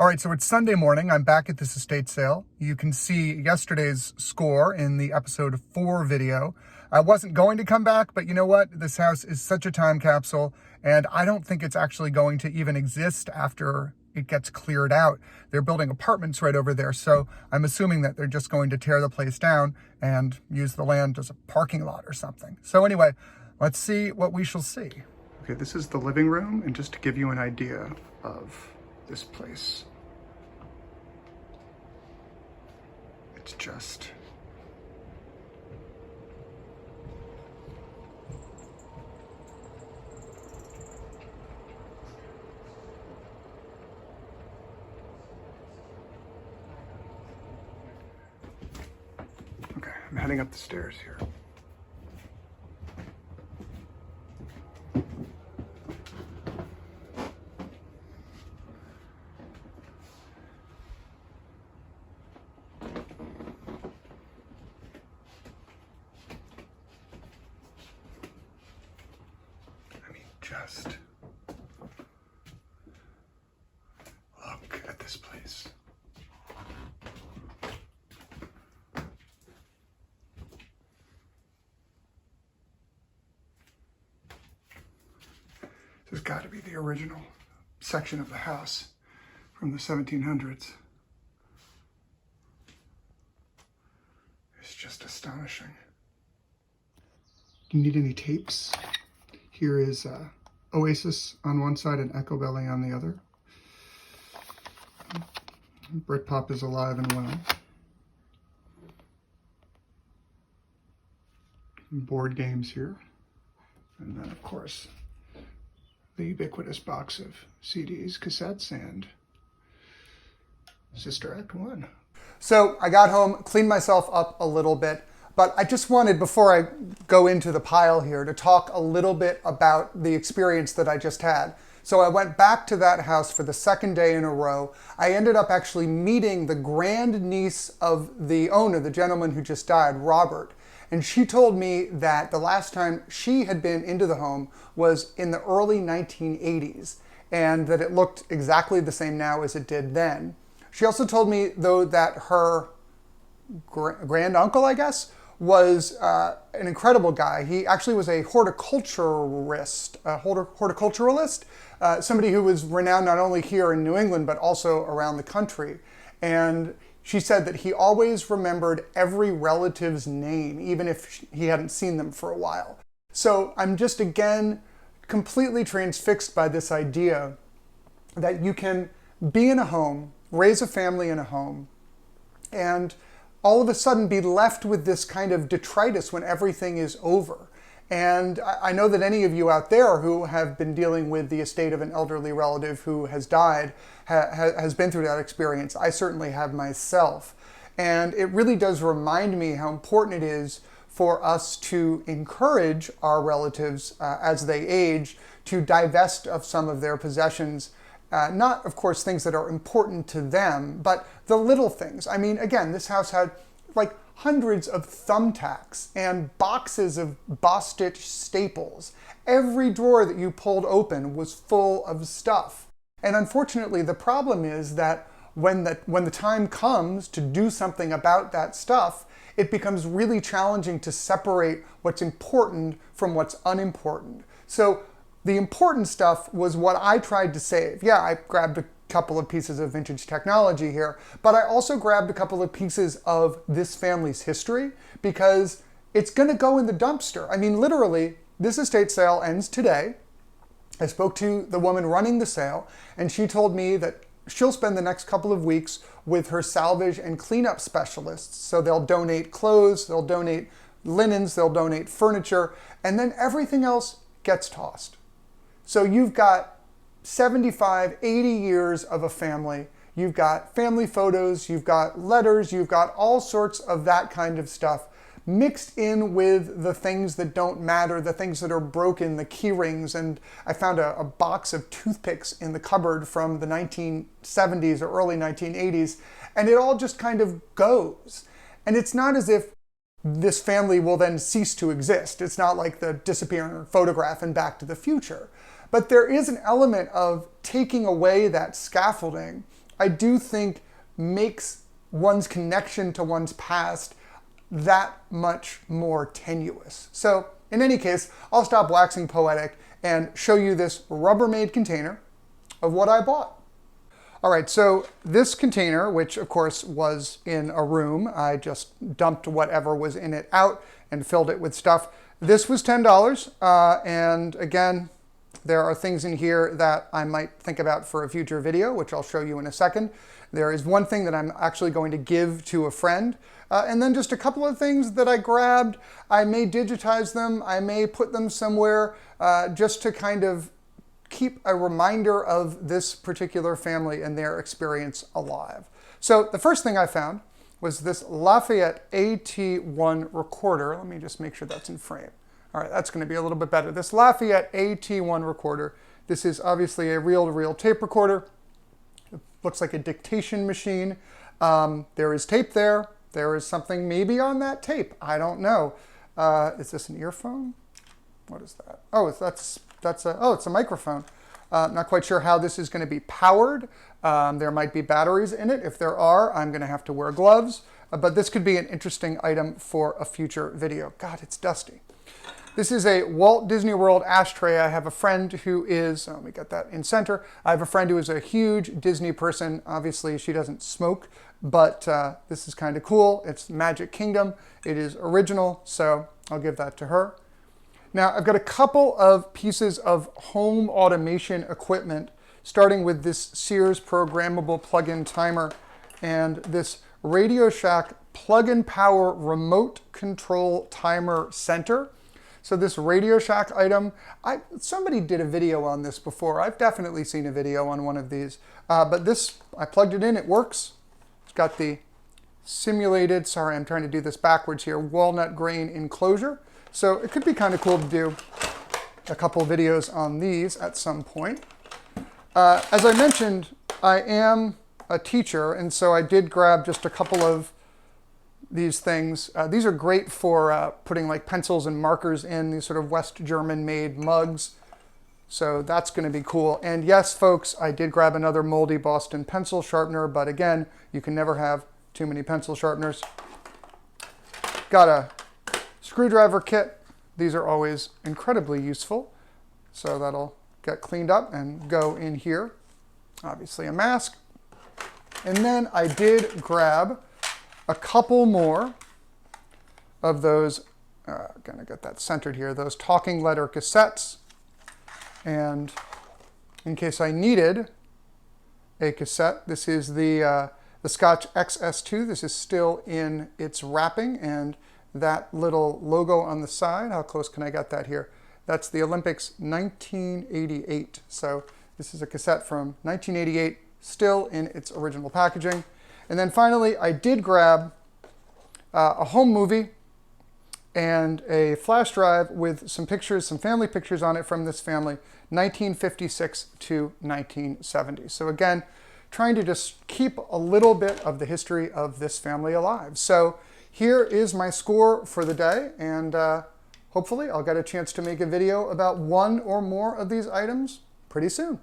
All right, so it's Sunday morning. I'm back at this estate sale. You can see yesterday's score in the episode 4 video. I wasn't going to come back, but you know what? This house is such a time capsule, and I don't think it's actually going to even exist after it gets cleared out. They're building apartments right over there, so I'm assuming that they're just going to tear the place down and use the land as a parking lot or something. So anyway, let's see what we shall see. Okay, this is the living room, and just to give you an idea of this place, it's just okay. I'm heading up the stairs here. Just look at this place. This has got to be the original section of the house from the 1700s. It's just astonishing. Do you need any tapes? Here is Oasis on one side and Echo Belly on the other. Britpop is alive and well. Board games here. And then, of course, the ubiquitous box of CDs, cassettes, and Sister Act 1. So I got home, cleaned myself up a little bit. But I just wanted, before I go into the pile here, to talk a little bit about the experience that I just had. So I went back to that house for the second day in a row. I ended up actually meeting the grandniece of the owner, the gentleman who just died, Robert. And she told me that the last time she had been into the home was in the early 1980s, and that it looked exactly the same now as it did then. She also told me, though, that her grand uncle, I guess, was an incredible guy. He actually was a horticulturalist, somebody who was renowned not only here in New England, but also around the country. And she said that he always remembered every relative's name, even if he hadn't seen them for a while. So I'm just, again, completely transfixed by this idea that you can be in a home, raise a family in a home, and all of a sudden be left with this kind of detritus when everything is over. And I know that any of you out there who have been dealing with the estate of an elderly relative who has died has been through that experience. I certainly have myself. And it really does remind me how important it is for us to encourage our relatives as they age to divest of some of their possessions. Not, of course, things that are important to them, but the little things. I mean, again, this house had like hundreds of thumbtacks and boxes of Boss-Stitch staples. Every drawer that you pulled open was full of stuff. And unfortunately, the problem is that when the time comes to do something about that stuff, it becomes really challenging to separate what's important from what's unimportant. So the important stuff was what I tried to save. Yeah, I grabbed a couple of pieces of vintage technology here, but I also grabbed a couple of pieces of this family's history because it's going to go in the dumpster. I mean, literally, this estate sale ends today. I spoke to the woman running the sale, and she told me that she'll spend the next couple of weeks with her salvage and cleanup specialists. So they'll donate clothes, they'll donate linens, they'll donate furniture, and then everything else gets tossed. So you've got 75, 80 years of a family. You've got family photos, you've got letters, you've got all sorts of that kind of stuff mixed in with the things that don't matter, the things that are broken, the key rings. And I found a box of toothpicks in the cupboard from the 1970s or early 1980s. And it all just kind of goes. And it's not as if this family will then cease to exist. It's not like the disappearing photograph in Back to the Future. But there is an element of taking away that scaffolding I do think makes one's connection to one's past that much more tenuous. So in any case, I'll stop waxing poetic and show you this Rubbermaid container of what I bought. All right, so this container, which of course was in a room, I just dumped whatever was in it out and filled it with stuff. This was $10, and again, there are things in here that I might think about for a future video, which I'll show you in a second. There is one thing that I'm actually going to give to a friend, and then just a couple of things that I grabbed. I may digitize them, I may put them somewhere just to kind of keep a reminder of this particular family and their experience alive. So the first thing I found was this Lafayette AT1 recorder. Let me just make sure that's in frame. All right, that's going to be a little bit better. This Lafayette AT1 recorder. This is obviously a reel-to-reel tape recorder. It looks like a dictation machine. There is tape there. There is something maybe on that tape. I don't know. Is this an earphone? What is that? Oh, it's a microphone. Not quite sure how this is going to be powered. There might be batteries in it. If there are, I'm going to have to wear gloves. But this could be an interesting item for a future video. God, it's dusty. This is a Walt Disney World ashtray. I have a friend who is, let me get that in center. I have a friend who is a huge Disney person. Obviously, she doesn't smoke, but this is kind of cool. It's Magic Kingdom. It is original, so I'll give that to her. Now, I've got a couple of pieces of home automation equipment, starting with this Sears programmable plug-in timer and this Radio Shack plug-in power remote control timer center. So this Radio Shack item, somebody did a video on this before. I've definitely seen a video on one of these. But this, I plugged it in, it works. It's got the simulated, sorry, I'm trying to do this backwards here, walnut grain enclosure. So it could be kind of cool to do a couple videos on these at some point. As I mentioned, I am a teacher, and so I did grab just a couple of these things. These are great for putting like pencils and markers in, these sort of West German made mugs. So that's going to be cool. And yes, folks, I did grab another moldy Boston pencil sharpener, but again, you can never have too many pencil sharpeners. Got a screwdriver kit. These are always incredibly useful. So that'll get cleaned up and go in here. Obviously a mask. And then I did grab a couple more of those, gonna get that centered here, those talking letter cassettes. And in case I needed a cassette, this is the Scotch XS2. This is still in its wrapping, and that little logo on the side, how close can I get that here? That's the Olympics 1988. So this is a cassette from 1988, still in its original packaging. And then finally, I did grab a home movie and a flash drive with some pictures, some family pictures on it from this family, 1956 to 1970. So again, trying to just keep a little bit of the history of this family alive. So here is my score for the day, and hopefully I'll get a chance to make a video about one or more of these items pretty soon.